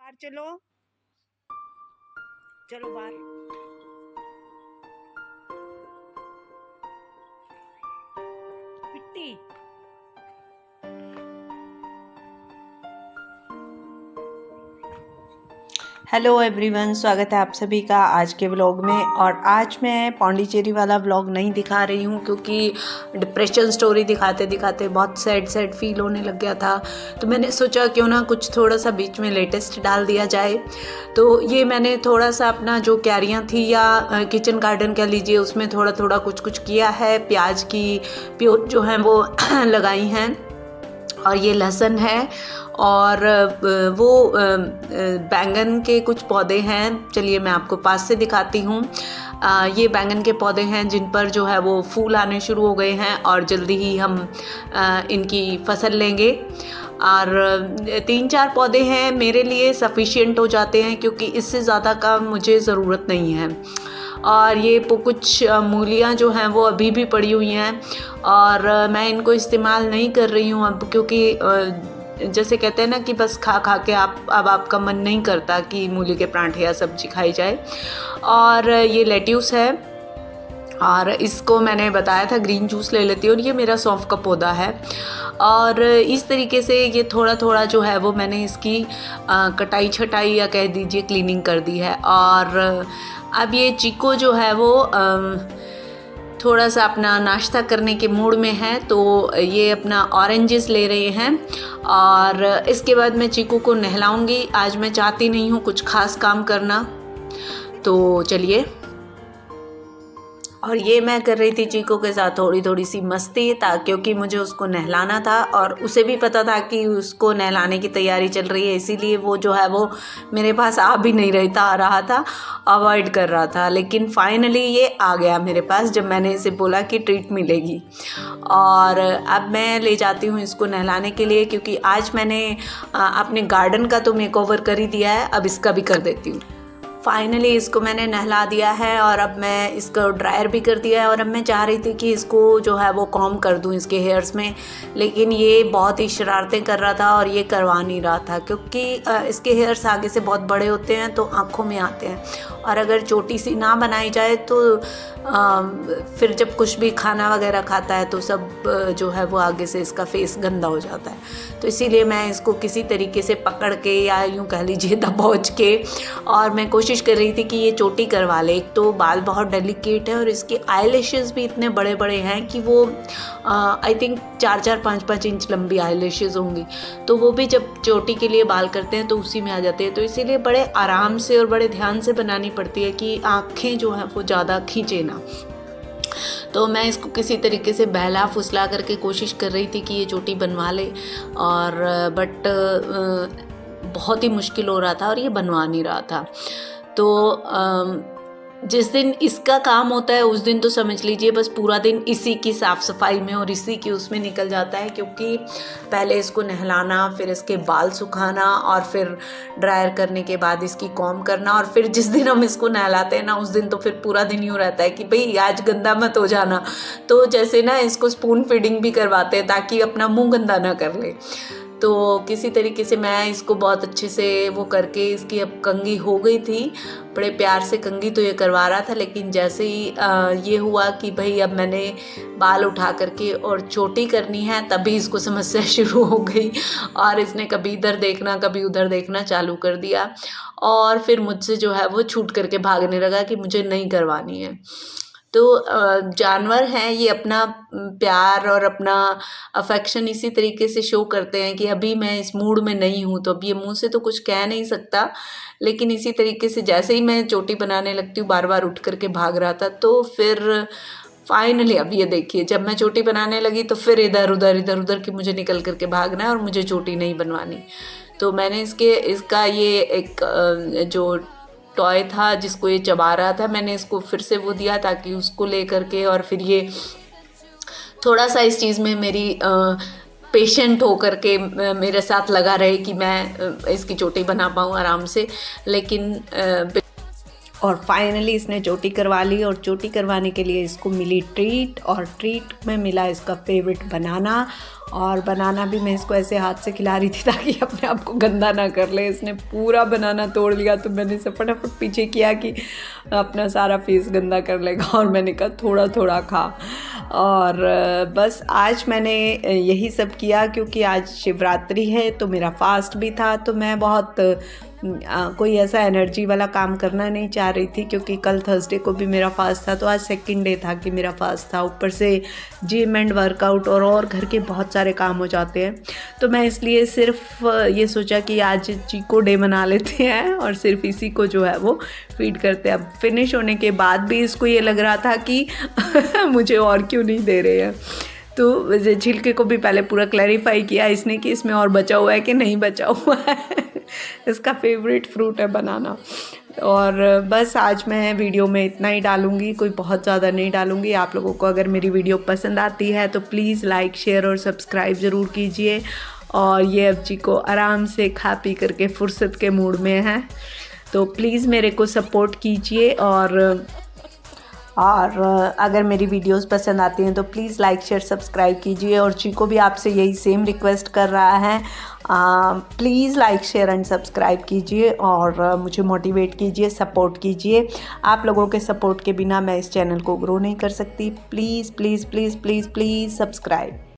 बाहर चलो, चलो बाहर। मिट्टी। हेलो एवरीवन, स्वागत है आप सभी का आज के व्लॉग में। और आज मैं पौंडीचेरी वाला व्लॉग नहीं दिखा रही हूँ क्योंकि डिप्रेशन स्टोरी दिखाते दिखाते बहुत सैड फील होने लग गया था। तो मैंने सोचा क्यों ना कुछ थोड़ा सा बीच में लेटेस्ट डाल दिया जाए। तो ये मैंने थोड़ा सा अपना जो क्यारियाँ थी या किचन गार्डन कह लीजिए, उसमें थोड़ा थोड़ा कुछ किया है। प्याज की प्योर जो है वो लगाई हैं, और ये लहसुन है, और वो बैंगन के कुछ पौधे हैं। चलिए मैं आपको पास से दिखाती हूँ। ये बैंगन के पौधे हैं जिन पर जो है वो फूल आने शुरू हो गए हैं, और जल्दी ही हम इनकी फसल लेंगे। और 3-4 पौधे हैं, मेरे लिए सफिशिएंट हो जाते हैं क्योंकि इससे ज़्यादा का मुझे ज़रूरत नहीं है। और ये कुछ मूलियाँ जो हैं वो अभी भी पड़ी हुई हैं, और मैं इनको इस्तेमाल नहीं कर रही हूँ अब, क्योंकि जैसे कहते हैं ना कि बस खा खा के अब आपका मन नहीं करता कि मूली के परांठे या सब्जी खाई जाए। और ये लेट्यूस है, और इसको मैंने बताया था ग्रीन जूस ले लेती हूँ। और ये मेरा सौंफ का पौधा है। और इस तरीके से ये थोड़ा थोड़ा जो है वो मैंने इसकी कटाई छटाई या कह दीजिए क्लीनिंग कर दी है। और अब ये चीको जो है वो थोड़ा सा अपना नाश्ता करने के मूड में है, तो ये अपना ऑरेंजेस ले रहे हैं। और इसके बाद मैं चीकू को नहलाऊंगी। आज मैं चाहती नहीं हूँ कुछ खास काम करना, तो चलिए। और ये मैं कर रही थी चीकू के साथ थोड़ी थोड़ी सी मस्ती, क्योंकि मुझे उसको नहलाना था और उसे भी पता था कि उसको नहलाने की तैयारी चल रही है, इसीलिए वो जो है वो मेरे पास आ भी नहीं आ रहा था, अवॉइड कर रहा था। लेकिन फाइनली ये आ गया मेरे पास जब मैंने इसे बोला कि ट्रीट मिलेगी। और अब मैं ले जाती हूँ इसको नहलाने के लिए, क्योंकि आज मैंने अपने गार्डन का तो मेकओवर कर ही दिया है, अब इसका भी कर देती हूँ। फाइनली इसको मैंने नहला दिया है, और अब मैं इसको ड्रायर भी कर दिया है। और अब मैं चाह रही थी कि इसको जो है वो कॉम कर दूं इसके हेयर्स में, लेकिन ये बहुत ही शरारतें कर रहा था और ये करवा नहीं रहा था, क्योंकि इसके हेयर्स आगे से बहुत बड़े होते हैं तो आँखों में आते हैं, और अगर छोटी सी ना बनाई जाए तो फिर जब कुछ भी खाना वगैरह खाता है तो सब जो है वो आगे से इसका फेस गंदा हो जाता है। तो इसीलिए मैं इसको किसी तरीके से पकड़ के या यूँ कह लीजिए दबोच के, और मैं कोशिश कर रही थी कि ये चोटी करवा ले। एक तो बाल बहुत डेलिकेट है और इसके आईलैशेस भी इतने बड़े बड़े हैं कि वो आई थिंक 4-4, 5-5 इंच लंबी आईलैशेस होंगी, तो वो भी जब चोटी के लिए बाल करते हैं तो उसी में आ जाते हैं। तो इसीलिए बड़े आराम से और बड़े ध्यान से बनानी पड़ती है कि आँखें जो हैं वो ज़्यादा खींचे ना। तो मैं इसको किसी तरीके से बहला फुसला करके कोशिश कर रही थी कि ये चोटी बनवा ले, और बट बहुत ही मुश्किल हो रहा था और ये बनवा नहीं रहा था। तो जिस दिन इसका काम होता है उस दिन तो समझ लीजिए बस पूरा दिन इसी की साफ़ सफाई में और इसी की उसमें निकल जाता है, क्योंकि पहले इसको नहलाना, फिर इसके बाल सुखाना, और फिर ड्रायर करने के बाद इसकी कॉम करना, और फिर जिस दिन हम इसको नहलाते हैं ना उस दिन तो फिर पूरा दिन यूँ रहता है कि भाई आज गंदा मत हो जाना। तो जैसे ना इसको स्पून फीडिंग भी करवाते हैं ताकि अपना मुंह गंदा ना कर ले। तो किसी तरीके से मैं इसको बहुत अच्छे से वो करके इसकी अब कंघी हो गई थी, बड़े प्यार से कंघी तो ये करवा रहा था। लेकिन जैसे ही ये हुआ कि भाई अब मैंने बाल उठा करके और चोटी करनी है, तभी इसको समस्या शुरू हो गई, और इसने कभी इधर देखना कभी उधर देखना चालू कर दिया, और फिर मुझसे जो है वो छूट करके भागने लगा कि मुझे नहीं करवानी है। तो जानवर हैं, ये अपना प्यार और अपना अफेक्शन इसी तरीके से शो करते हैं कि अभी मैं इस मूड में नहीं हूँ, तो अब ये मुंह से तो कुछ कह नहीं सकता, लेकिन इसी तरीके से जैसे ही मैं चोटी बनाने लगती हूँ बार बार उठ करके भाग रहा था। तो फिर फाइनली अब ये देखिए, जब मैं चोटी बनाने लगी तो फिर इधर उधर कि मुझे निकल करके भागना है और मुझे चोटी नहीं बनवानी। तो मैंने इसका ये एक जो टॉय था जिसको ये चबा रहा था, मैंने इसको फिर से वो दिया ताकि उसको ले करके, और फिर ये थोड़ा सा इस चीज़ में मेरी पेशेंट हो करके मेरे साथ लगा रहे कि मैं इसकी चोटी बना पाऊँ आराम से। लेकिन और फाइनली इसने चोटी करवा ली, और चोटी करवाने के लिए इसको मिली ट्रीट, और ट्रीट में मिला इसका फेवरेट बनाना। और बनाना भी मैं इसको ऐसे हाथ से खिला रही थी ताकि अपने आप को गंदा ना कर ले। इसने पूरा बनाना तोड़ लिया तो मैंने इसे फटाफट पीछे किया कि अपना सारा फेस गंदा कर लेगा, और मैंने कहा थोड़ा थोड़ा खा। और बस आज मैंने यही सब किया क्योंकि आज शिवरात्रि है तो मेरा फास्ट भी था, तो मैं बहुत कोई ऐसा एनर्जी वाला काम करना नहीं चाह रही थी क्योंकि कल थर्सडे को भी मेरा फास्ट था, तो आज सेकंड डे था कि मेरा फास्ट था। ऊपर से जिम एंड वर्कआउट और घर के बहुत सारे काम हो जाते हैं, तो मैं इसलिए सिर्फ ये सोचा कि आज चीको डे मना लेते हैं और सिर्फ इसी को जो है वो फीड करते हैं। अब फिनिश होने के बाद भी इसको ये लग रहा था कि मुझे और क्यों नहीं दे रहे हैं, तो छिलके को भी पहले पूरा क्लैरिफाई किया इसने कि इसमें और बचा हुआ है कि नहीं बचा हुआ है। इसका फेवरेट फ्रूट है बनाना। और बस आज मैं वीडियो में इतना ही डालूँगी, कोई बहुत ज़्यादा नहीं डालूँगी। आप लोगों को अगर मेरी वीडियो पसंद आती है तो प्लीज़ लाइक शेयर और सब्सक्राइब ज़रूर कीजिए। और ये अब जी को आराम से खा पी करके फुर्सत के मूड में है, तो प्लीज़ मेरे को सपोर्ट कीजिए। और अगर मेरी वीडियोस पसंद आती हैं तो प्लीज़ लाइक शेयर सब्सक्राइब कीजिए। और चीको भी आपसे यही सेम रिक्वेस्ट कर रहा है, please like share and subscribe कीजिए और मुझे मोटिवेट कीजिए, सपोर्ट कीजिए। आप लोगों के सपोर्ट के बिना मैं इस चैनल को ग्रो नहीं कर सकती। Please please please please please subscribe.